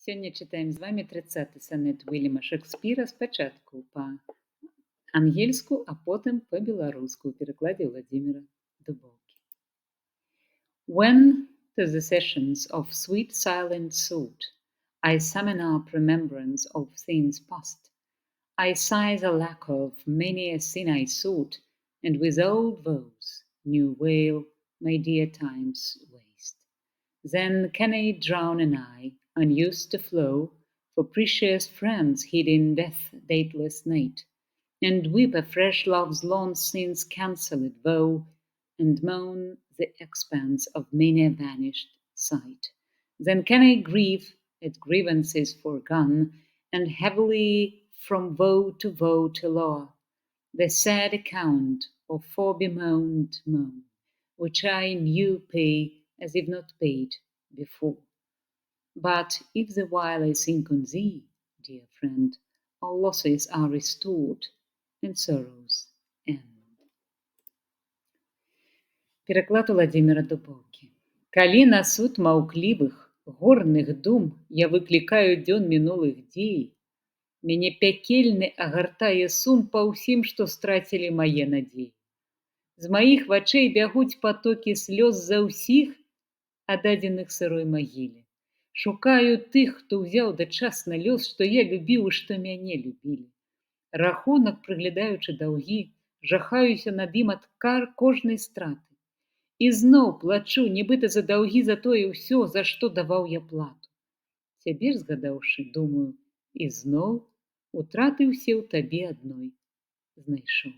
Сёння чытаем з вамі 30 санет Уільяма Шекспіра спачатку па-ангельску, а потым па-беларуску ў перакладзе Владзіміра Дубоўкі. When to the sessions of sweet silent thought I summon up remembrance of things past, I sigh the lack of many a sin I sought, and with old woes new wail my dear time's waste. Then can I drown an eye, unused to flow, for precious friends hid in death's dateless night, and weep afresh love's long since cancelled woe, and moan the expanse of many a vanished sight. Then can I grieve at grievances forgone, and heavily from woe to woe tell o'er the sad account of fore-bemoaned moan, which I new pay as if not paid before. But if the while I think on thee, dear friend, all losses are restored and sorrows end. Пераклад Владзіміра Дубоўкі. Калі на суд маўклівых, горных дум я выклікаю дзён мінулых дзей, мяне пякельны агартае сум па ўсім, што страцілі мае надзеі. З маіх вачэй бягуць патокі слёз за ўсіх, аддадзеных сырой магіле. Шукаю тых, хто ўзяў дачасна лёс, што я любіў і што мяне любілі. Рахунак, прыглядаючы даўгі, жахаюся над ім ад кожнай страты. І зноў плачу, нібыта за даўгі за тое ўсё, за што даваў я плату. Цябе ж згадаўшы, думаю, і зноў утраты ўсе ў табе адной знайшоў.